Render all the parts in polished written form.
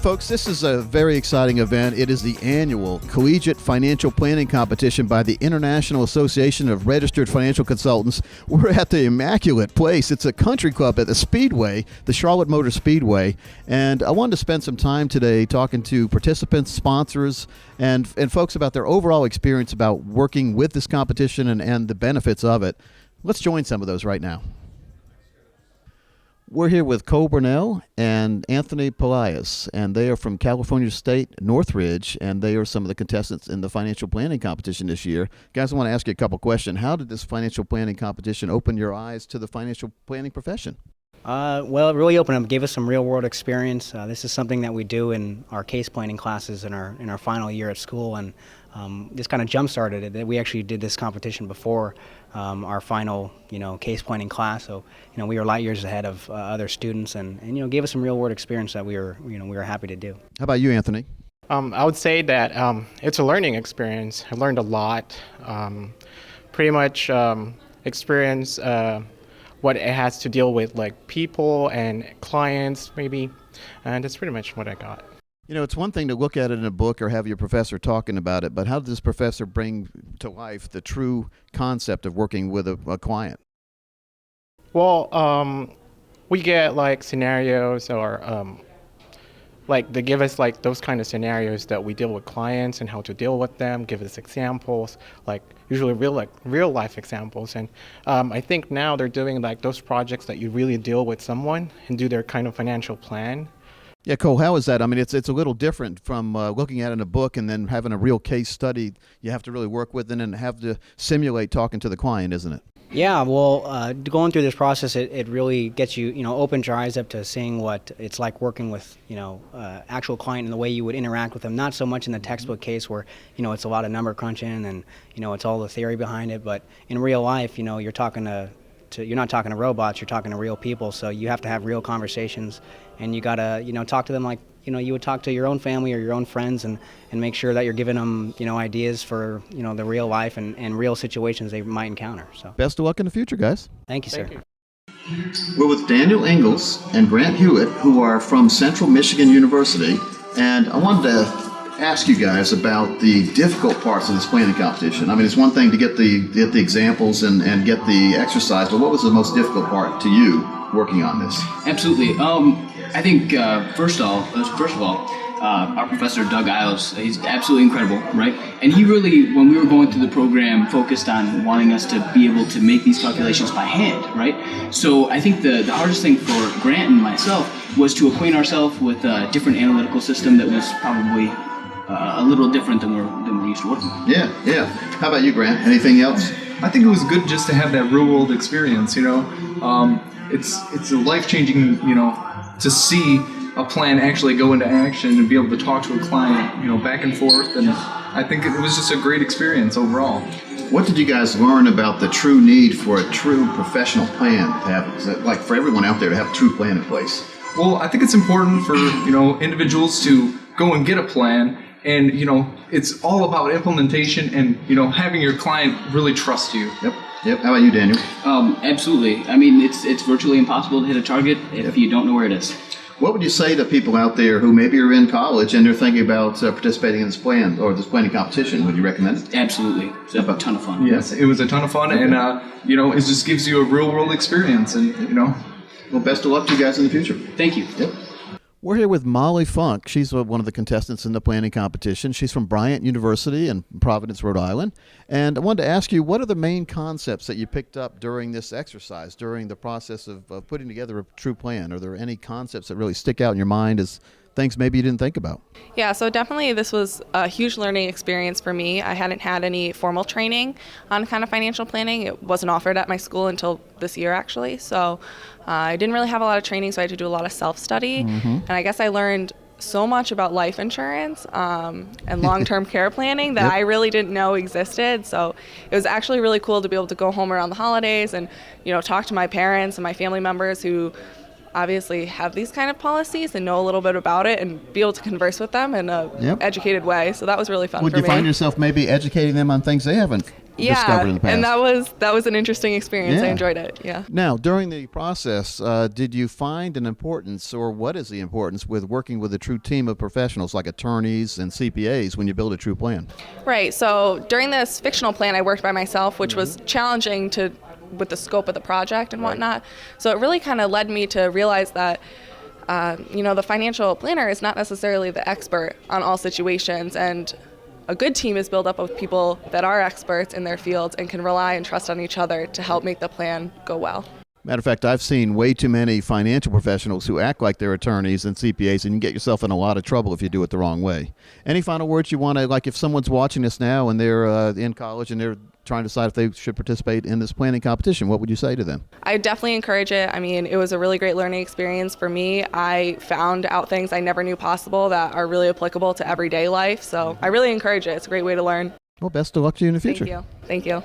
folks, this is a very exciting event. It is the annual Collegiate Financial Planning Competition by the International Association of Registered Financial Consultants. We're at the immaculate place. It's a country club at the Speedway, the Charlotte Motor Speedway. And I wanted to spend some time today talking to participants, sponsors, and folks about their overall experience about working with this competition and the benefits of it. Let's join some of those right now. We're here with Cole Burnell and Anthony Pelias, and they are from California State, Northridge, and they are some of the contestants in the financial planning competition this year. Guys, I want to ask you a couple questions. How did this financial planning competition open your eyes to the financial planning profession? Well, it really opened up, gave us some real-world experience. This is something that we do in our case planning classes in our final year at school, and this kind of jump-started it. We actually did this competition before our final, case planning class. So, we were light years ahead of other students, and gave us some real-world experience that we were happy to do. How about you, Anthony? I would say that it's a learning experience. I learned a lot. Pretty much experience what it has to deal with, like people and clients, maybe, and that's pretty much what I got. It's one thing to look at it in a book or have your professor talking about it, but how did this professor bring to life the true concept of working with a client? Well, we get like scenarios or they give us like those kind of scenarios that we deal with clients and how to deal with them, give us examples, like usually real life examples. And I think now they're doing like those projects that you really deal with someone and do their kind of financial plan. Yeah, Cole, how is that? I mean, it's a little different from looking at it in a book and then having a real case study you have to really work with and then have to simulate talking to the client, isn't it? Yeah, well, going through this process, it really gets you, opens your eyes up to seeing what it's like working with, actual client and the way you would interact with them. Not so much in the textbook case where, it's a lot of number crunching and, it's all the theory behind it. But in real life, you're not talking to robots, you're talking to real people. So you have to have real conversations, and you gotta, talk to them like, you would talk to your own family or your own friends, and make sure that you're giving them, ideas for, the real life and real situations they might encounter. So best of luck in the future, guys. Thank you, sir. Thank you. We're with Daniel Ingalls and Grant Hewitt, who are from Central Michigan University, and I wanted to ask you guys about the difficult parts of this planning competition. I mean, it's one thing to get the examples and get the exercise, but what was the most difficult part to you working on this? Absolutely. I think first of all, our professor Doug Isles, he's absolutely incredible, right? And he really, when we were going through the program, focused on wanting us to be able to make these calculations by hand, right? So I think the hardest thing for Grant and myself was to acquaint ourselves with a different analytical system that was probably a little different than we're used to working with. Yeah. How about you, Grant? Anything else? I think it was good just to have that real world experience. It's a life changing. To see a plan actually go into action and be able to talk to a client, back and forth. And I think it was just a great experience overall. What did you guys learn about the true need for a true professional plan to have, like for everyone out there to have a true plan in place? Well, I think it's important for, individuals to go and get a plan. And, it's all about implementation and, having your client really trust you. Yep. How about you, Daniel? Absolutely. I mean, it's virtually impossible to hit a target if you don't know where it is. What would you say to people out there who maybe are in college and they're thinking about participating in this plan or this planning competition? Would you recommend it? Absolutely. It's a ton of fun. Yes, it was a ton of fun. Okay. And, it just gives you a real world experience. And, Well, best of luck to you guys in the future. Thank you. Yep. We're here with Molly Funk. She's one of the contestants in the planning competition. She's from Bryant University in Providence, Rhode Island. And I wanted to ask you, what are the main concepts that you picked up during this exercise, during the process of putting together a true plan? Are there any concepts that really stick out in your mind as things maybe you didn't think about? Yeah, so definitely this was a huge learning experience for me. I hadn't had any formal training on kind of financial planning. It wasn't offered at my school until this year, actually. So I didn't really have a lot of training, so I had to do a lot of self-study. Mm-hmm. And I guess I learned so much about life insurance and long-term care planning that I really didn't know existed. So it was actually really cool to be able to go home around the holidays and, talk to my parents and my family members who obviously have these kind of policies and know a little bit about it and be able to converse with them in a educated way. So that was really fun for me. Would you find yourself maybe educating them on things they haven't discovered in the past. And that was an interesting experience. I Yeah. enjoyed it. Yeah. Now, during the process, did you find an importance, or what is the importance with working with a true team of professionals like attorneys and CPAs when you build a true plan? Right. So during this fictional plan, I worked by myself, which was challenging with the scope of the project and whatnot. So it really kind of led me to realize that, the financial planner is not necessarily the expert on all situations, and a good team is built up of people that are experts in their fields and can rely and trust on each other to help make the plan go well. Matter of fact, I've seen way too many financial professionals who act like they're attorneys and CPAs, and you can get yourself in a lot of trouble if you do it the wrong way. Any final words you want to, like if someone's watching this now and they're in college and they're trying to decide if they should participate in this planning competition, what would you say to them? I definitely encourage it. I mean, it was a really great learning experience for me. I found out things I never knew possible that are really applicable to everyday life. So I really encourage it. It's a great way to learn. Well, best of luck to you in the future. Thank you. Thank you.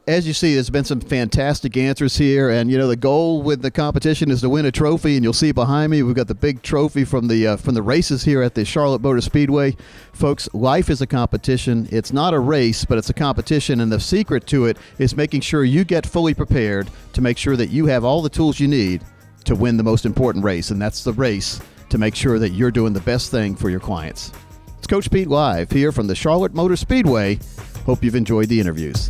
As you see, there's been some fantastic answers here, and the goal with the competition is to win a trophy. And you'll see behind me, we've got the big trophy from the races here at the Charlotte Motor Speedway. Folks, life is a competition. It's not a race, but it's a competition, and the secret to it is making sure you get fully prepared to make sure that you have all the tools you need to win the most important race, and that's the race to make sure that you're doing the best thing for your clients. It's Coach Pete live here from the Charlotte Motor Speedway. Hope you've enjoyed the interviews.